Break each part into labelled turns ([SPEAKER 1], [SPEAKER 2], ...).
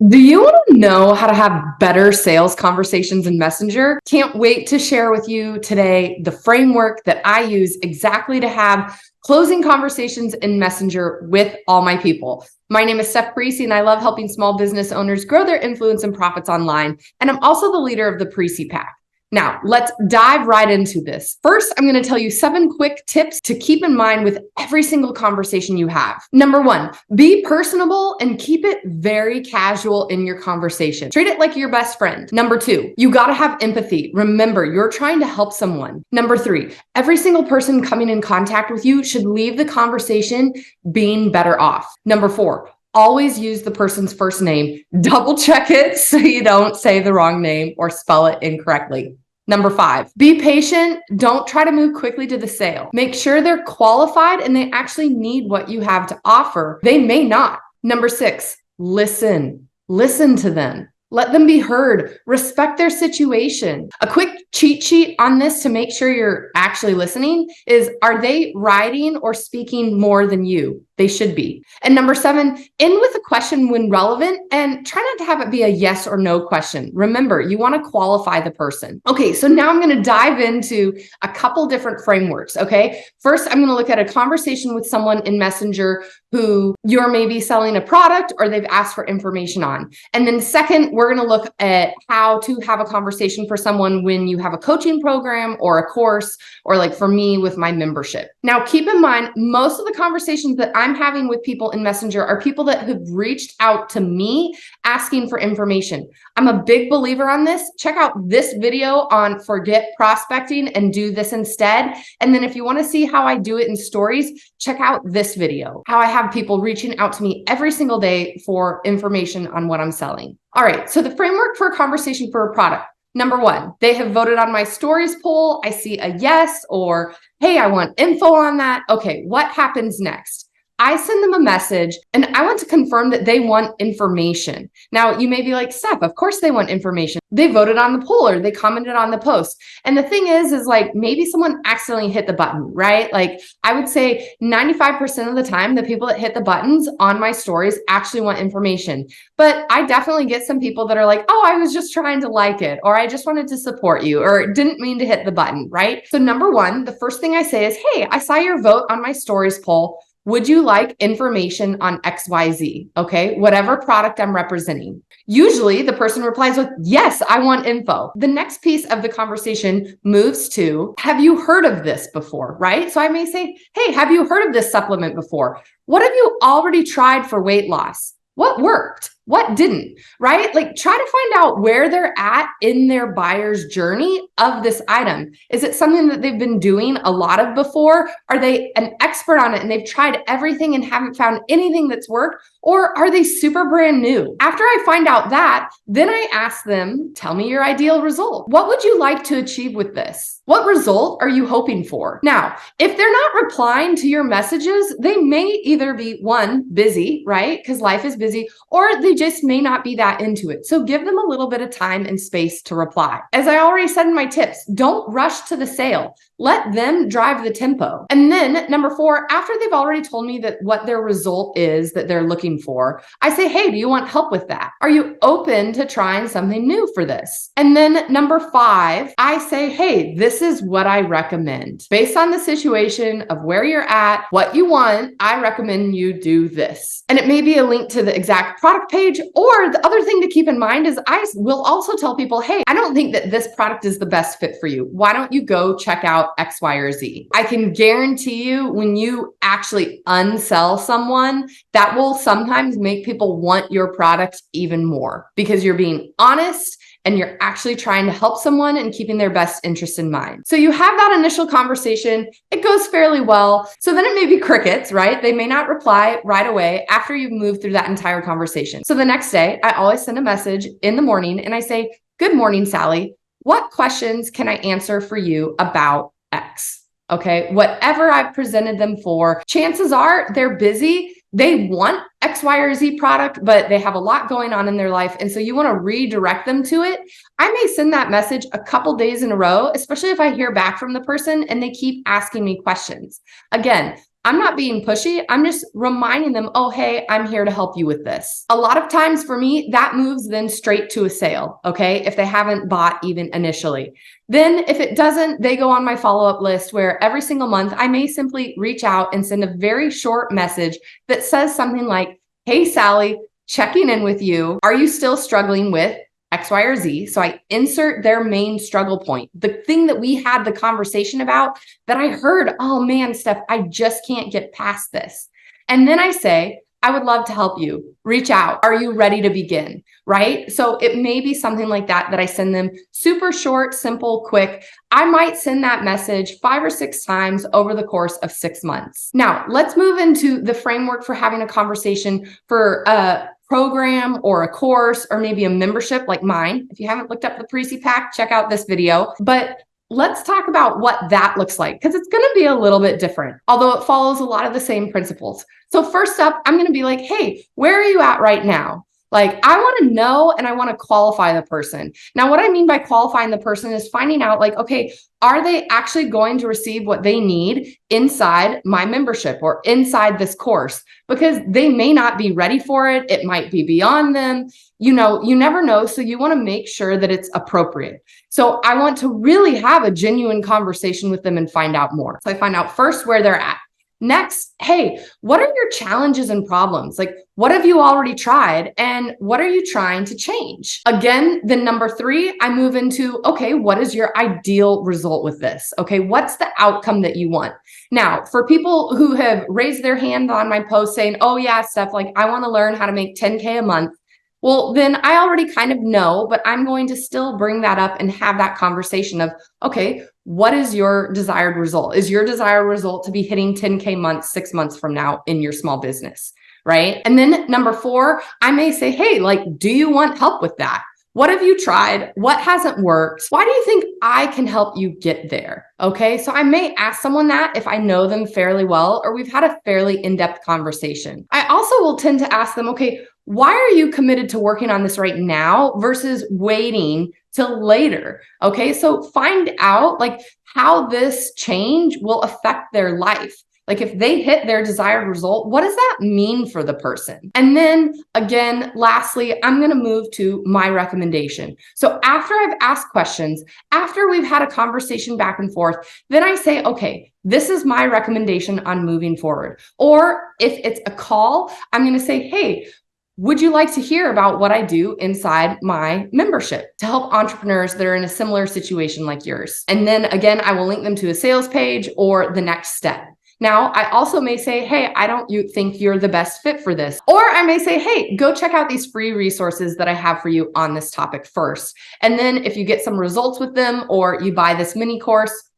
[SPEAKER 1] Do you want to know how to have better sales conversations in Messenger? Can't wait to share with you today the framework that I use exactly to have closing conversations in Messenger with all my people. My name is Steph Parisi, and I love helping small business owners grow their influence and profits online. And I'm also the leader of the Parisi Pack. Now, let's dive right into this. First, I'm going to tell you 7 quick tips to keep in mind with every single conversation you have. Number 1, be personable and keep it very casual in your conversation. Treat it like your best friend. Number 2, you got to have empathy. Remember, you're trying to help someone. Number 3, every single person coming in contact with you should leave the conversation being better off. Number 4, always use the person's first name. Double check it so you don't say the wrong name or spell it incorrectly. Number 5, be patient. Don't try to move quickly to the sale. Make sure they're qualified and they actually need what you have to offer. They may not. Number 6, listen. Listen to them. Let them be heard. Respect their situation. A quick cheat sheet on this to make sure you're actually listening is, are they writing or speaking more than you? They should be. And number 7, end with a question when relevant and try not to have it be a yes or no question. Remember, you want to qualify the person. Okay, so now I'm going to dive into a couple different frameworks, okay? First, I'm going to look at a conversation with someone in Messenger who you're maybe selling a product or they've asked for information on. And then second, we're going to look at how to have a conversation for someone when you have a coaching program or a course, or like for me with my membership. Now, keep in mind, most of the conversations that I'm having with people in Messenger are people that have reached out to me asking for information. I'm a big believer on this. Check out this video on forget prospecting and do this instead. And then if you want to see how I do it in stories, check out this video, how I have people reaching out to me every single day for information on what I'm selling. All right, so the framework for a conversation for a product. Number 1, they have voted on my stories poll. I see a yes or, hey, I want info on that. Okay, what happens next? I send them a message and I want to confirm that they want information. Now, you may be like, Steph, of course they want information. They voted on the poll or they commented on the post. And the thing is like maybe someone accidentally hit the button, right? Like I would say 95% of the time, the people that hit the buttons on my stories actually want information. But I definitely get some people that are like, oh, I was just trying to like it, or I just wanted to support you, or didn't mean to hit the button, right? So number 1, the first thing I say is, hey, I saw your vote on my stories poll. Would you like information on XYZ? Okay, whatever product I'm representing. Usually the person replies with, yes, I want info. The next piece of the conversation moves to, have you heard of this before, right? So I may say, hey, have you heard of this supplement before? What have you already tried for weight loss? What worked? What didn't, right? Like try to find out where they're at in their buyer's journey of this item. Is it something that they've been doing a lot of before? Are they an expert on it and they've tried everything and haven't found anything that's worked? Or are they super brand new? After I find out that, then I ask them, tell me your ideal result. What would you like to achieve with this? What result are you hoping for? Now, if they're not replying to your messages, they may either be 1, busy, right? Because life is busy, or they just may not be that into it. So give them a little bit of time and space to reply. As I already said in my tips, don't rush to the sale. Let them drive the tempo. And then number 4, after they've already told me that what their result is that they're looking for, I say, hey, do you want help with that? Are you open to trying something new for this? And then number 5, I say, hey, this is what I recommend. Based on the situation of where you're at, what you want, I recommend you do this. And it may be a link to the exact product page, or the other thing to keep in mind is I will also tell people, hey, I don't think that this product is the best fit for you. Why don't you go check out X, Y, or Z? I can guarantee you when you actually unsell someone, that will sometimes make people want your product even more because you're being honest and you're actually trying to help someone and keeping their best interest in mind. So you have that initial conversation, it goes fairly well. So then it may be crickets, right? They may not reply right away after you've moved through that entire conversation. So the next day, I always send a message in the morning and I say, good morning, Sally. What questions can I answer for you about X? Okay, whatever I've presented them for, chances are they're busy. They want X, Y, or Z product, but they have a lot going on in their life. And so you want to redirect them to it. I may send that message a couple days in a row, especially if I hear back from the person and they keep asking me questions. Again, I'm not being pushy. I'm just reminding them, oh, hey, I'm here to help you with this. A lot of times for me, that moves then straight to a sale, okay? If they haven't bought even initially. Then if it doesn't, they go on my follow-up list where every single month I may simply reach out and send a very short message that says something like, hey, Sally, checking in with you. Are you still struggling with X, Y, or Z? So I insert their main struggle point, the thing that we had the conversation about that I heard, oh man, Steph, I just can't get past this. And then I say, I would love to help you. Reach out. Are you ready to begin? Right? So it may be something like that I send them super short, simple, quick. I might send that message 5 or 6 times over the course of 6 months. Now, let's move into the framework for having a conversation for a program or a course or maybe a membership like mine. If you haven't looked up the Parisi Pack, check out this video. But let's talk about what that looks like, because it's going to be a little bit different, although it follows a lot of the same principles. So first up, I'm going to be like, hey, where are you at right now? Like, I want to know and I want to qualify the person. Now, what I mean by qualifying the person is finding out like, okay, are they actually going to receive what they need inside my membership or inside this course? Because they may not be ready for it. It might be beyond them. You know, you never know. So you want to make sure that it's appropriate. So I want to really have a genuine conversation with them and find out more. So I find out first where they're at. Next, hey, what are your challenges and problems? Like, what have you already tried and what are you trying to change? Again, then number 3, I move into, okay, what is your ideal result with this? Okay, what's the outcome that you want? Now, for people who have raised their hand on my post saying, oh yeah, Steph, like I want to learn how to make 10K a month. Well, then I already kind of know, but I'm going to still bring that up and have that conversation of, okay, what is your desired result? Is your desired result to be hitting 10K months 6 months from now in your small business, right? And then number 4, I may say, hey, like, do you want help with that? What have you tried? What hasn't worked? Why do you think I can help you get there? Okay, so I may ask someone that if I know them fairly well or we've had a fairly in-depth conversation. I also will tend to ask them, okay, why are you committed to working on this right now versus waiting till later? Okay, so find out like how this change will affect their life. Like if they hit their desired result, what does that mean for the person? And then again, lastly, I'm going to move to my recommendation. So after I've asked questions, after we've had a conversation back and forth, then I say, okay, this is my recommendation on moving forward. Or if it's a call, I'm going to say, hey, would you like to hear about what I do inside my membership to help entrepreneurs that are in a similar situation like yours? And then again, I will link them to a sales page or the next step. Now, I also may say, hey, I don't think you're the best fit for this. Or I may say, hey, go check out these free resources that I have for you on this topic first. And then if you get some results with them or you buy this mini course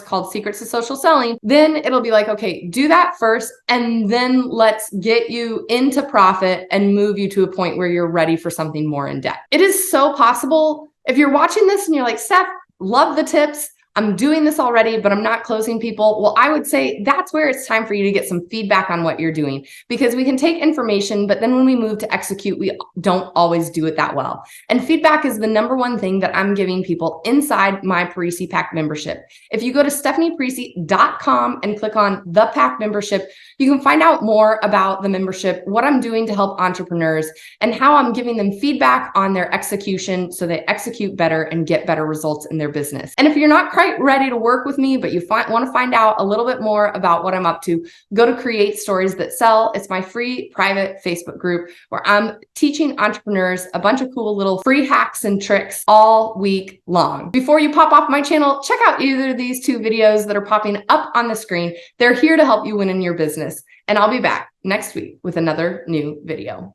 [SPEAKER 1] called Secrets to Social Selling, then it'll be like, okay, do that first. And then let's get you into profit and move you to a point where you're ready for something more in depth. It is so possible if you're watching this and you're like, Steph, love the tips. I'm doing this already, but I'm not closing people. Well, I would say that's where it's time for you to get some feedback on what you're doing, because we can take information, but then when we move to execute, we don't always do it that well. And feedback is the number one thing that I'm giving people inside my Parisi Pack membership. If you go to stephanieparisi.com and click on the Pack membership, you can find out more about the membership, what I'm doing to help entrepreneurs, and how I'm giving them feedback on their execution so they execute better and get better results in their business. And if you're not quite ready to work with me, but you want to find out a little bit more about what I'm up to, go to Create Stories That Sell. It's my free private Facebook group where I'm teaching entrepreneurs a bunch of cool little free hacks and tricks all week long. Before you pop off my channel, check out either of these 2 videos that are popping up on the screen. They're here to help you win in your business. And I'll be back next week with another new video.